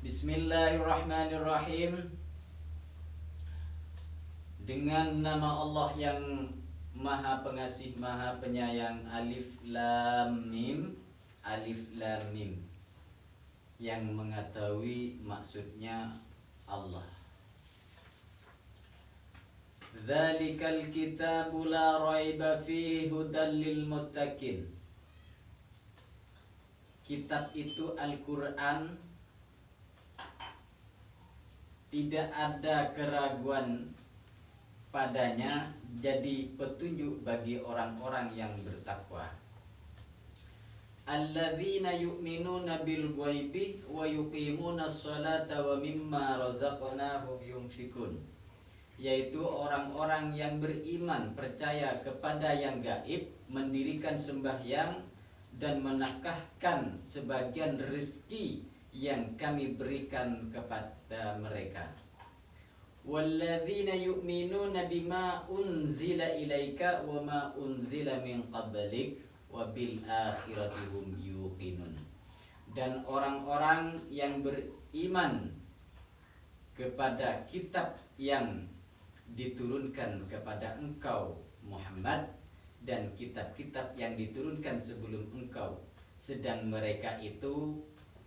Bismillahirrahmanirrahim. Dengan nama Allah yang Maha Pengasih, Maha Penyayang. Alif Lam Mim. Alif Lam Mim, yang mengetahui maksudnya Allah. Dzalikal kitabu la raiba fihi hudal lil muttaqin. Kitab itu Al-Quran, tidak ada keraguan padanya, jadi petunjuk bagi orang-orang yang bertakwa. Alladzina yu'minuna bil ghaibi wa yuqimuna sholata wa mimma razaqnahum yunfikun. Yaitu orang-orang yang beriman, percaya kepada yang gaib, mendirikan sembahyang dan menafkahkan sebagian rezeki yang kami berikan kepada mereka. Walladzina yu'minuna bima unzila ilaika wa ma unzila min qablik wa bil akhirati hum yuqinun. Dan orang-orang yang beriman kepada kitab yang diturunkan kepada engkau Muhammad dan kitab-kitab yang diturunkan sebelum engkau, sedang mereka itu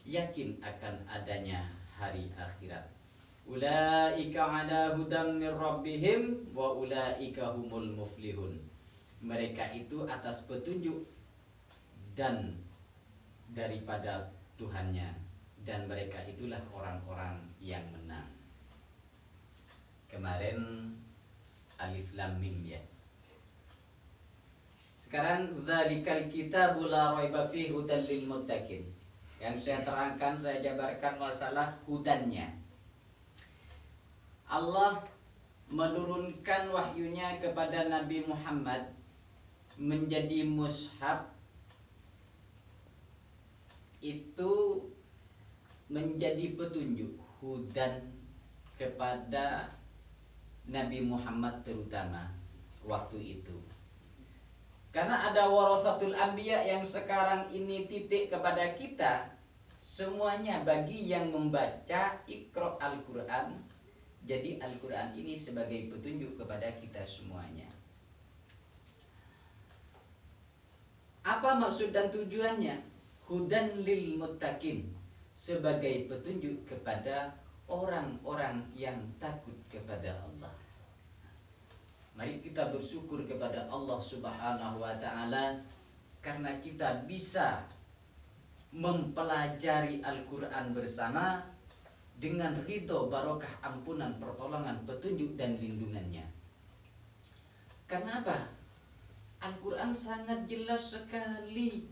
yakin akan adanya hari akhirat. Ulaika ala hudam min rabbihim wa ulaika humul muflihun. Mereka itu atas petunjuk dan daripada Tuhannya, dan mereka itulah orang-orang yang menang. Kemarin Alif Lam Mim ya. Sekarang dzalikal kitabu la raiba fihi hudal lil muttaqin. Yang saya terangkan, saya jabarkan masalah hudannya. Allah menurunkan wahyunya kepada Nabi Muhammad menjadi mushaf, itu menjadi petunjuk, hudan kepada Nabi Muhammad terutama waktu itu. Karena ada warasatul anbiya yang sekarang ini titik kepada kita semuanya, bagi yang membaca Iqra Al-Quran. Jadi Al-Quran ini sebagai petunjuk kepada kita semuanya. Apa maksud dan tujuannya? Hudan lil muttaqin, sebagai petunjuk kepada orang-orang yang takut kepada Allah. Mari kita bersyukur kepada Allah Subhanahu wa ta'ala karena kita bisa mempelajari Al-Quran bersama dengan ridho, barokah, ampunan, pertolongan, petunjuk dan lindungannya. Karena apa? Al-Quran sangat jelas sekali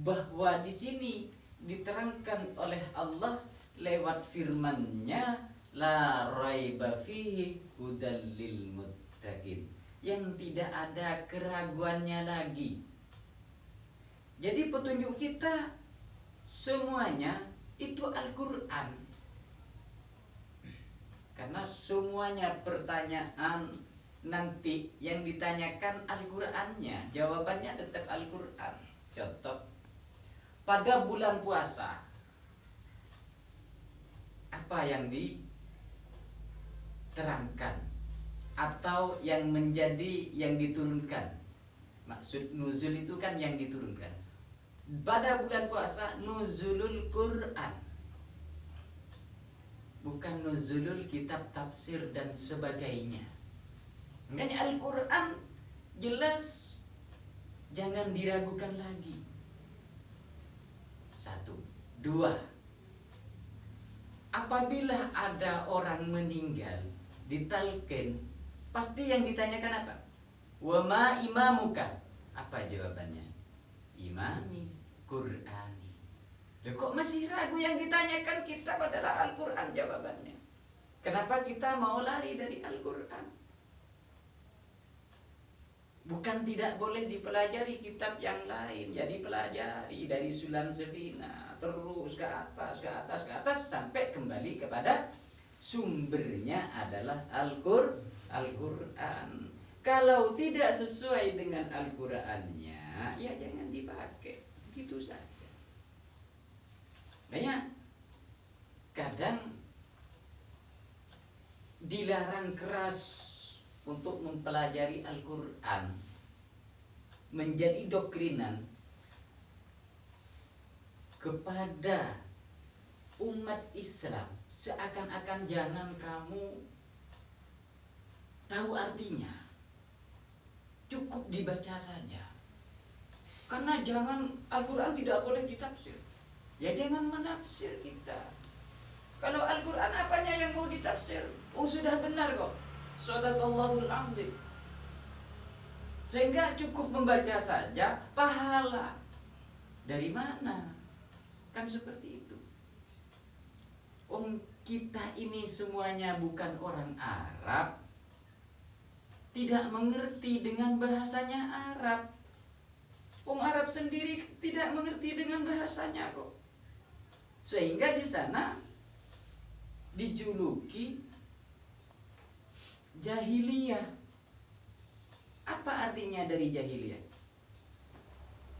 bahwa di sini diterangkan oleh Allah lewat firman-Nya, la raiba fihi hudal lil muttaqin, yang tidak ada keraguannya lagi. Jadi petunjuk kita semuanya itu Al-Quran. Karena semuanya pertanyaan nanti yang ditanyakan Al-Qurannya, jawabannya tetap Al-Quran. Contoh, pada bulan puasa apa yang diterangkan atau yang menjadi yang diturunkan? Maksud nuzul itu kan yang diturunkan. Pada bulan puasa nuzulul Quran, bukan nuzulul kitab tafsir dan sebagainya. Makanya Al-Quran jelas, jangan diragukan lagi. Satu, dua, apabila ada orang meninggal ditalqin, pasti yang ditanyakan apa? Wa ma imamuka? Apa jawabannya? Imami Qur'ani. Loh, kok masih ragu? Yang ditanyakan kitab adalah Al-Quran jawabannya. Kenapa kita mau lari dari Al-Quran? Bukan tidak boleh dipelajari kitab yang lain, ya dipelajari dari Sulam Sefina terus ke atas, ke atas, ke atas, sampai kembali kepada sumbernya adalah Al-Quran. Kalau tidak sesuai dengan Al-Qurannya, ya jangan dipakai, gitu saja. Banyak kadang dilarang keras untuk mempelajari Al-Quran menjadi doktrinan kepada umat Islam, seakan-akan jangan kamu tahu artinya, cukup dibaca saja. Karena jangan, Al-Quran tidak boleh ditafsir, ya jangan menafsir kita. Kalau Al-Quran apanya yang mau ditafsir? Oh sudah benar kok, Shadaqallahul Adzim. Sehingga cukup membaca saja, pahala dari mana? Kan seperti itu. Kita ini semuanya bukan orang Arab, tidak mengerti dengan bahasanya Arab. Arab sendiri tidak mengerti dengan bahasanya kok. Sehingga di sana dijuluki jahiliyah. Apa artinya dari jahiliyah?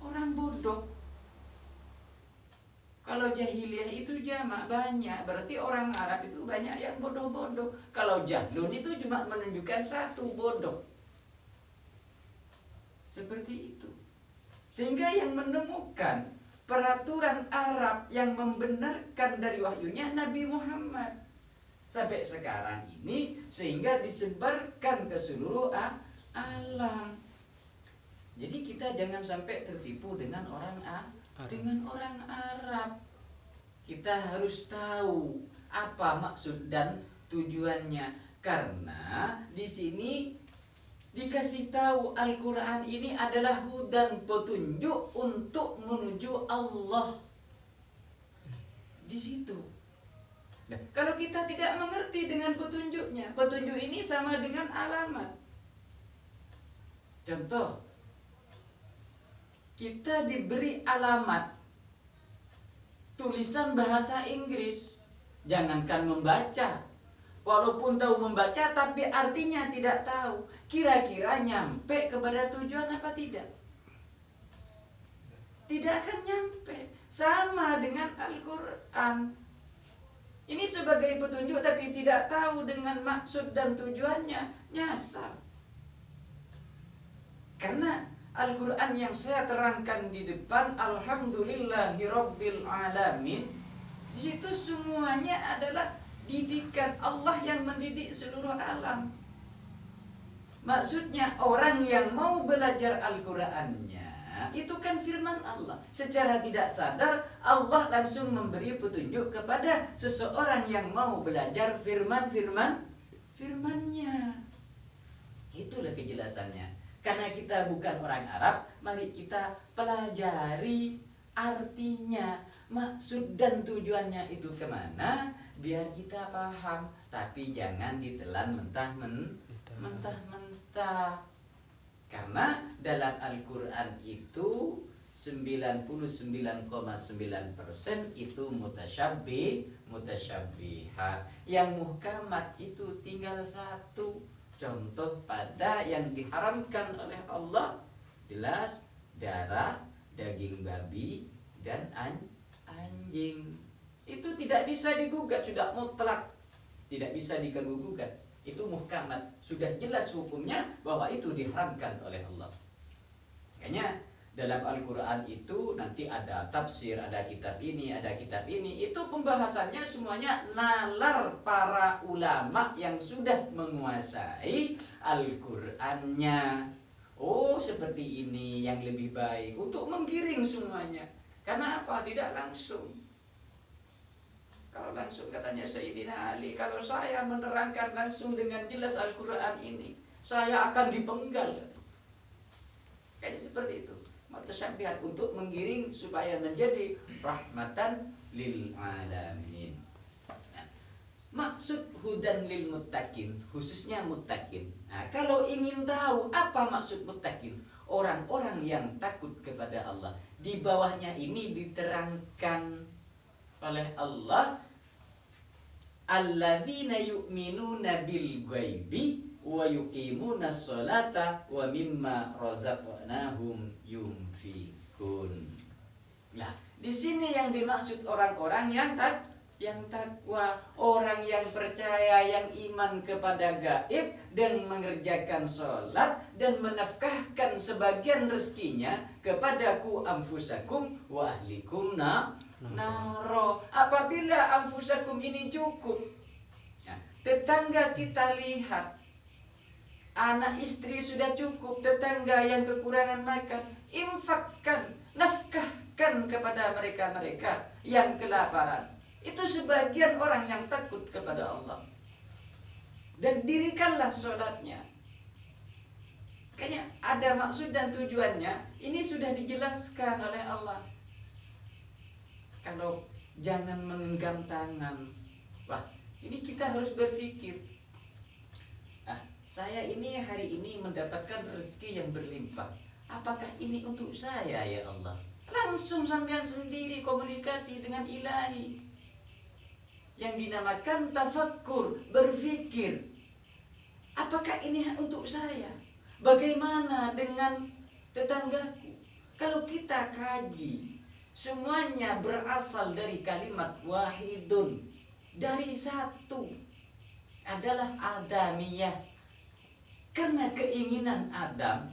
Orang bodoh. Kalau jahiliyah itu jamak banyak, berarti orang Arab itu banyak yang bodoh-bodoh. Kalau jahlun itu cuma menunjukkan satu, bodoh. Seperti itu. Sehingga yang menemukan peraturan Arab yang membenarkan dari wahyunya Nabi Muhammad sampai sekarang ini, sehingga disebarkan ke seluruh alam. Jadi kita jangan sampai tertipu dengan orang Arab. Kita harus tahu apa maksud dan tujuannya, karena di sini dikasih tahu Al-Quran ini adalah hudan, petunjuk untuk menuju Allah. Di situ. Nah, kalau kita tidak mengerti dengan petunjuknya, petunjuk ini sama dengan alamat. Contoh, kita diberi alamat tulisan bahasa Inggris, jangankan membaca. Walaupun tahu membaca tapi artinya tidak tahu, kira-kira nyampe kepada tujuan apa tidak? Tidak akan nyampe. Sama dengan Al-Quran. Ini sebagai petunjuk tapi tidak tahu dengan maksud dan tujuannya, nyasar. Karena Al-Quran yang saya terangkan di depan, Alhamdulillahirabbil alamin, di situ semuanya adalah didikan Allah yang mendidik seluruh alam. Maksudnya orang yang mau belajar Al-Qurannya itu kan firman Allah. Secara tidak sadar Allah langsung memberi petunjuk kepada seseorang yang mau belajar firman-firmannya. Itulah kejelasannya. Karena kita bukan orang Arab, mari kita pelajari artinya, maksud dan tujuannya itu kemana, biar kita paham. Tapi jangan ditelan mentah-mentah. Karena dalam Al-Quran itu 99,9% itu mutasyabbihah. Yang muhkamat itu tinggal satu. Contoh pada yang diharamkan oleh Allah, jelas darah, daging babi, dan anjing. Itu tidak bisa digugat, sudah mutlak, tidak bisa diganggu-gugat. Itu muhkamat, sudah jelas hukumnya bahwa itu diharamkan oleh Allah. Makanya dalam Al-Quran itu nanti ada tafsir, ada kitab ini, ada kitab ini. Itu pembahasannya semuanya nalar para ulama yang sudah menguasai Al-Qurannya. Oh seperti ini yang lebih baik, untuk menggiring semuanya. Karena apa? Tidak langsung. Kalau langsung katanya Sayyidina Ali, kalau saya menerangkan langsung dengan jelas Al-Quran ini, saya akan dipenggal. Kayaknya seperti itu. Mutasyabihat, untuk menggiring supaya menjadi rahmatan lil alamin. Nah, maksud hudan lil muttaqin, khususnya muttaqin. Nah, kalau ingin tahu apa maksud muttaqin, orang-orang yang takut kepada Allah, di bawahnya ini diterangkan oleh Allah, alladzina yu'minuna bil ghaibi wa yuqimuna sholata wa mimma razaqnahum yunfikun. Nah, di sini yang dimaksud orang-orang yang yang takwa, orang yang percaya, yang iman kepada gaib dan mengerjakan sholat dan menafkahkan sebagian rezekinya kepada ku anfusakum wa ahlikum naro. Apabila anfusakum ini cukup, nah, tetangga kita lihat anak istri sudah cukup, tetangga yang kekurangan makan, infakkan, nafkahkan kepada mereka-mereka yang kelaparan. Itu sebagian orang yang takut kepada Allah. Dan dirikanlah sholatnya. Kayaknya ada maksud dan tujuannya. Ini sudah dijelaskan oleh Allah. Kalau jangan menggenggam tangan. Wah, ini kita harus berpikir. Saya ini hari ini mendapatkan rezeki yang berlimpah. Apakah ini untuk saya ya Allah? Langsung sampean sendiri komunikasi dengan ilahi. Yang dinamakan tafakkur, berpikir. Apakah ini untuk saya? Bagaimana dengan tetanggaku? Kalau kita kaji, semuanya berasal dari kalimat wahidun. Dari satu. Adalah adamiyah. Karena keinginan Adam,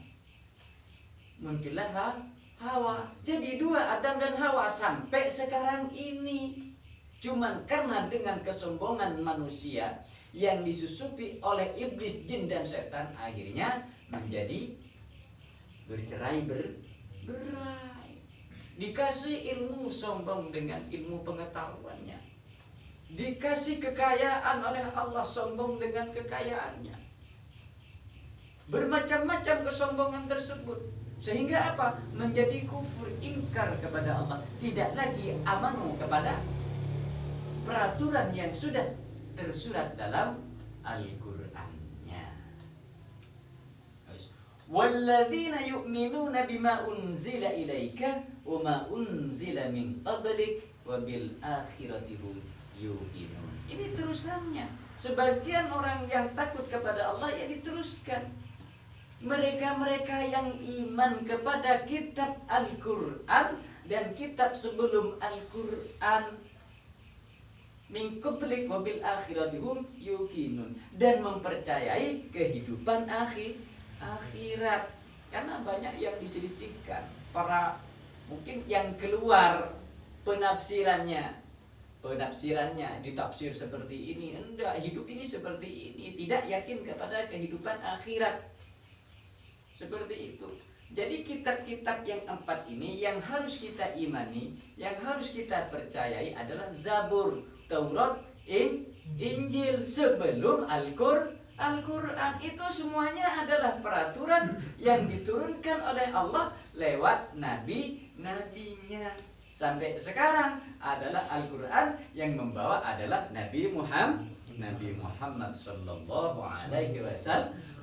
muncullah Hawa. Jadi dua, Adam dan Hawa sampai sekarang ini. Cuman karena dengan kesombongan manusia yang disusupi oleh iblis, jin dan setan, akhirnya menjadi bercerai-berai. Dikasih ilmu, sombong dengan ilmu pengetahuannya. Dikasih kekayaan oleh Allah, sombong dengan kekayaannya. Bermacam-macam kesombongan tersebut, sehingga apa? Menjadi kufur, ingkar kepada Allah, tidak lagi amanu kepada peraturan yang sudah tersurat dalam Al-Qur'annya. Walladzina yu'minuna bima unzila ilaika wa ma unzila min qablik wa bil akhirati hum yuqinun. Ini terusannya. Sebagian orang yang takut kepada Allah, ya diteruskan. Mereka-mereka yang iman kepada kitab Al-Quran dan kitab sebelum Al-Quran, min qablik wa bil akhirati hum yuqinun, dan mempercayai kehidupan akhirat. Karena banyak yang diselisihkan, para mungkin yang keluar penafsirannya ditafsir seperti ini, enggak, hidup ini seperti ini, tidak yakin kepada kehidupan akhirat. Seperti itu. Jadi kitab-kitab yang 4 ini yang harus kita imani, yang harus kita percayai adalah Zabur, Taurat, Injil sebelum Al-Quran. Itu semuanya adalah peraturan yang diturunkan oleh Allah lewat nabi-nabinya. Sampai sekarang adalah Al-Quran yang membawa adalah Nabi Muhammad sallallahu alaihi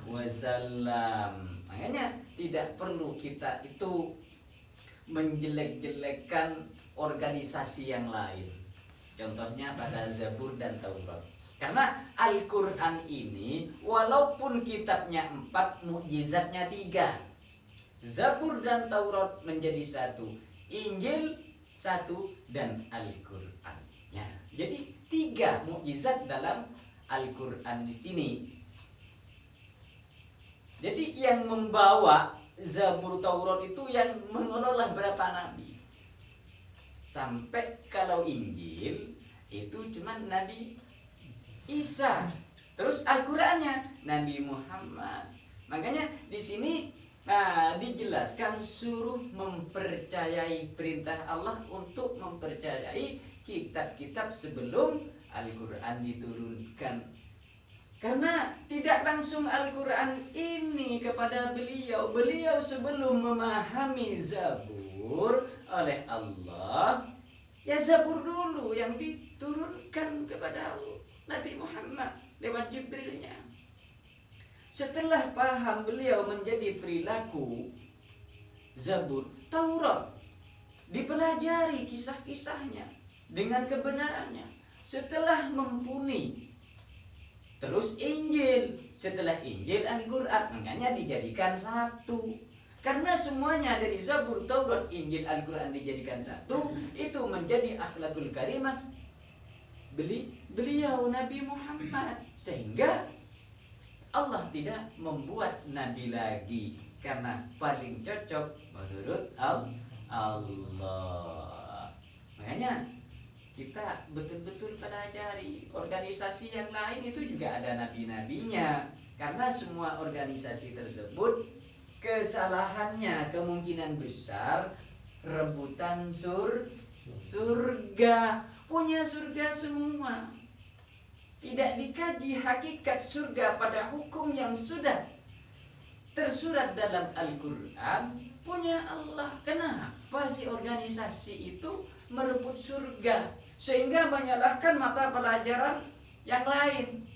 wasallam. Makanya tidak perlu kita itu menjelek-jelekkan organisasi yang lain. Contohnya pada Zabur dan Taurat. Karena Al-Quran ini walaupun kitabnya 4, mukjizatnya 3. Zabur dan Taurat menjadi 1, Injil 1, dan Al-Qurannya. Jadi 3 mukjizat dalam Al-Quran di sini. Jadi yang membawa Zabur, Taurat itu yang mengelola berapa nabi. Sampai kalau Injil itu cuma Nabi Isa. Terus Al-Qurannya Nabi Muhammad. Makanya di sini dijelaskan suruh mempercayai perintah Allah untuk mempercayai kitab-kitab sebelum Al-Quran diturunkan. Karena tidak langsung Al-Quran ini kepada beliau. Beliau sebelum memahami Zabur oleh Allah, ya Zabur dulu yang diturunkan kepada Nabi Muhammad lewat Jibrilnya. Setelah paham beliau menjadi perilaku Zabur, Taurat dipelajari kisah-kisahnya dengan kebenarannya. Setelah mumpuni, terus Injil, setelah Injil Al-Quran, makanya dijadikan 1. Karena semuanya dari Zabur, Taurat, Injil, Al-Quran dijadikan 1, itu menjadi akhlakul karimah. beliau Nabi Muhammad, sehingga Allah tidak membuat nabi lagi karena paling cocok menurut Allah. Makanya kita betul-betul pelajari organisasi yang lain itu juga ada nabi-nabinya, karena semua organisasi tersebut kesalahannya kemungkinan besar rebutan surga, punya surga semua. Tidak dikaji hakikat surga pada hukum yang sudah tersurat dalam Al-Quran punya Allah. Kenapa si organisasi itu merebut surga sehingga menyalahkan mata pelajaran yang lain?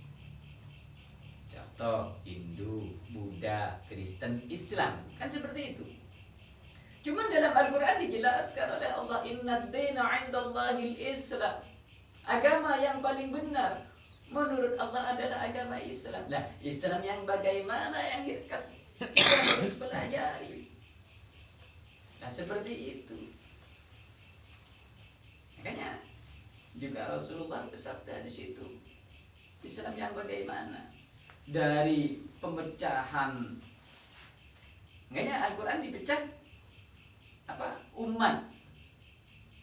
Contoh Hindu, Buddha, Kristen, Islam, kan seperti itu. Cuma dalam Al-Quran dijelaskan oleh Allah, Inna dina 'indallahil Islam. Agama yang paling benar menurut Allah adalah agama Islam. Nah, Islam yang bagaimana yang kita harus pelajari. Nah, seperti itu. Makanya juga Rasulullah bersabda di situ, Islam yang bagaimana? Dari pemecahan. Makanya Al-Quran dipecah umat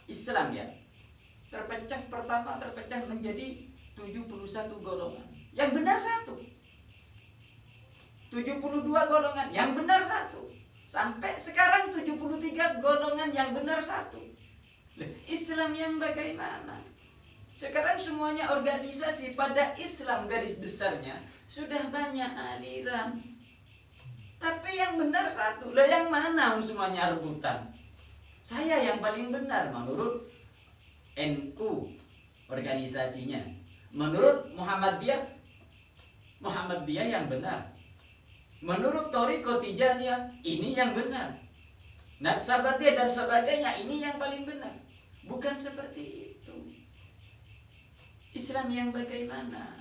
Islam ya. Pertama terpecah menjadi 71 golongan. Yang benar satu. 72 golongan yang benar satu. Sampai sekarang 73 golongan yang benar satu. Islam yang bagaimana? Sekarang semuanya organisasi pada Islam garis besarnya sudah banyak aliran. Tapi yang benar satu. Lah yang mana semuanya rebutan? Saya yang paling benar menurut NU organisasinya. Menurut Muhammadiyah yang benar. Menurut Thariqah Tijaniyah ini yang benar. Naksabatiyah dan sebagainya ini yang paling benar. Bukan seperti itu. Islam yang bagaimana?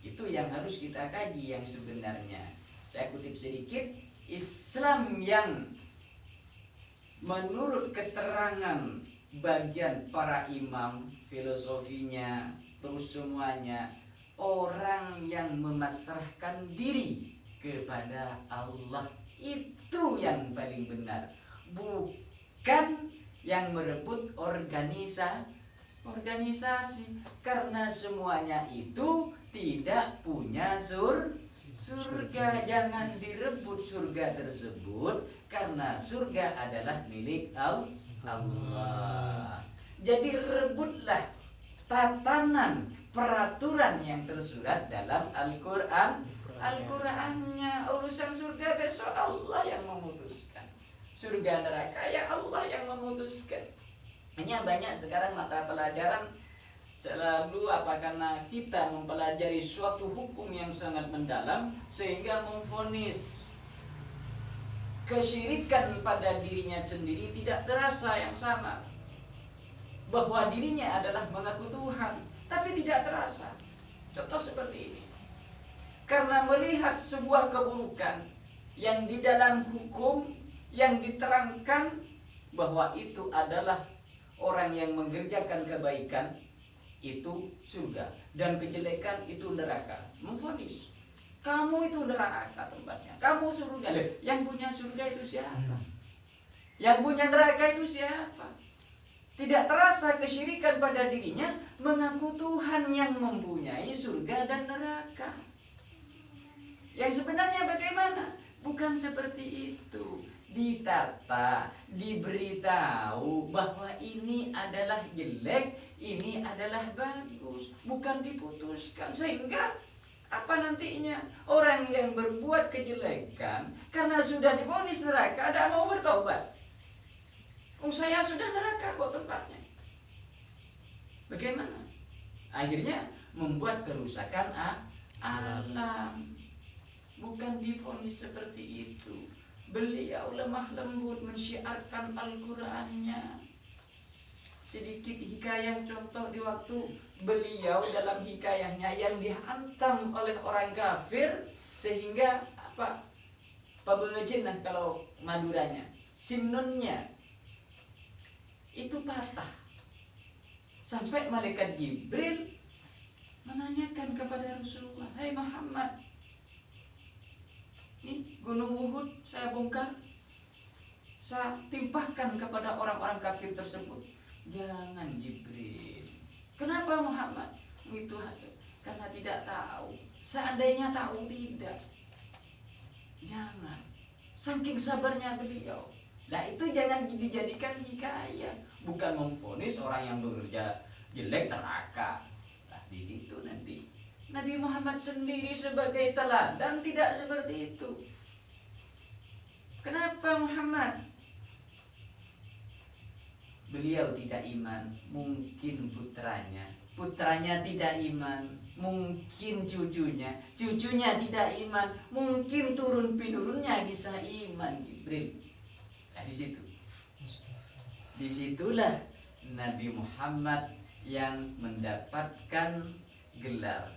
Itu yang harus kita kaji yang sebenarnya. Saya kutip sedikit, Islam yang menurut keterangan bagian para imam, filosofinya, terus semuanya, orang yang memasrahkan diri kepada Allah itu yang paling benar, bukan yang merebut organisasi, karena semuanya itu tidak punya surga. Jangan direbut surga tersebut, karena surga adalah milik Allah. Jadi rebutlah tatanan peraturan yang tersurat dalam Al-Qur'annya. Urusan surga besok Allah yang memutuskan. Surga neraka ya Allah yang memutuskan. Hanya banyak sekarang mata pelajaran selalu karena kita mempelajari suatu hukum yang sangat mendalam sehingga memvonis kesyirikan pada dirinya sendiri tidak terasa yang sama, bahwa dirinya adalah mengaku Tuhan tapi tidak terasa. Contoh seperti ini, karena melihat sebuah keburukan yang di dalam hukum yang diterangkan bahwa itu adalah orang yang mengerjakan kebaikan itu surga dan kejelekan itu neraka, memvonis kamu itu neraka tempatnya, kamu surga. Yang punya surga itu siapa? Yang punya neraka itu siapa? Tidak terasa kesyirikan pada dirinya, mengaku Tuhan yang mempunyai surga dan neraka. Yang sebenarnya bagaimana? Bukan seperti itu. Ditata, diberitahu bahwa ini adalah jelek, ini adalah bagus, bukan diputuskan. Sehingga apa nantinya? Orang yang berbuat kejelekan karena sudah divonis neraka tidak mau bertobat. Saya sudah neraka kok tempatnya. Bagaimana? Akhirnya membuat kerusakan alam. Bukan divonis seperti itu. Beliau lemah lembut mensyiarkan Al-Qur'annya. Sedikit hikayah contoh di waktu beliau dalam hikayahnya yang dihantam oleh orang kafir sehingga pabelejen kalau Maduranya, sinunnya itu patah Sampai malaikat Jibril menanyakan kepada Rasulullah, "Hai Muhammad, ini gunung Uhud saya bongkar, saya timpahkan kepada orang-orang kafir tersebut." "Jangan Jibril." "Kenapa Muhammad?" "Itu karena tidak tahu. Seandainya tahu tidak." Jangan. Saking sabarnya beliau. Nah itu jangan dijadikan hikayat, bukan memvonis orang yang bekerja jelek neraka. Nah di situ nanti Nabi Muhammad sendiri sebagai teladan tidak seperti itu. Kenapa Muhammad? Beliau tidak iman, mungkin putranya tidak iman, mungkin cucunya tidak iman, mungkin turun pinurunnya bisa iman. Jibril. Nah disitulah Nabi Muhammad yang mendapatkan gelar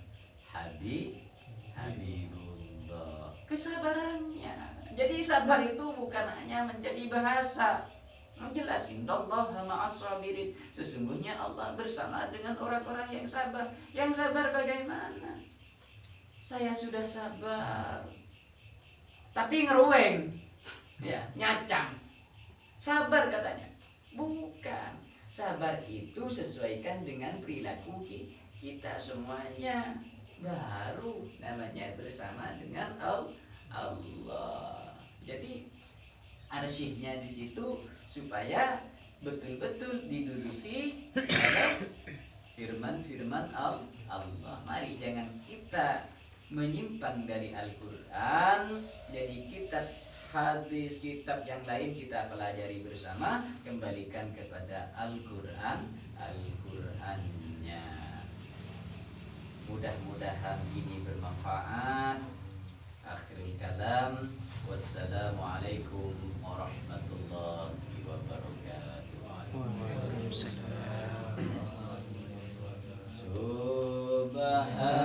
Habibullah. Kesabarannya. Jadi sabar itu bukan hanya menjadi bahasa. Jelas innallaha ma'as sabirin. Sesungguhnya Allah bersama dengan orang-orang yang sabar. Yang sabar bagaimana? Saya sudah sabar, tapi ngeruweng, ya, nyacang. Sabar katanya. Bukan. Sabar itu sesuaikan dengan perilaku kita semuanya. Baru namanya bersama dengan Allah. Jadi arsyihnya di situ supaya betul-betul diduduki oleh firman-firman Allah. Mari jangan kita menyimpang dari Al-Quran. Jadi kitab hadis, kitab yang lain kita pelajari bersama, kembalikan kepada Al-Qurannya. Mudah-mudahan ini bermanfaat. Akhirul kalam, wassalamualaikum warahmatullahi wabarakatuh. Waalaikumsalam. Subhan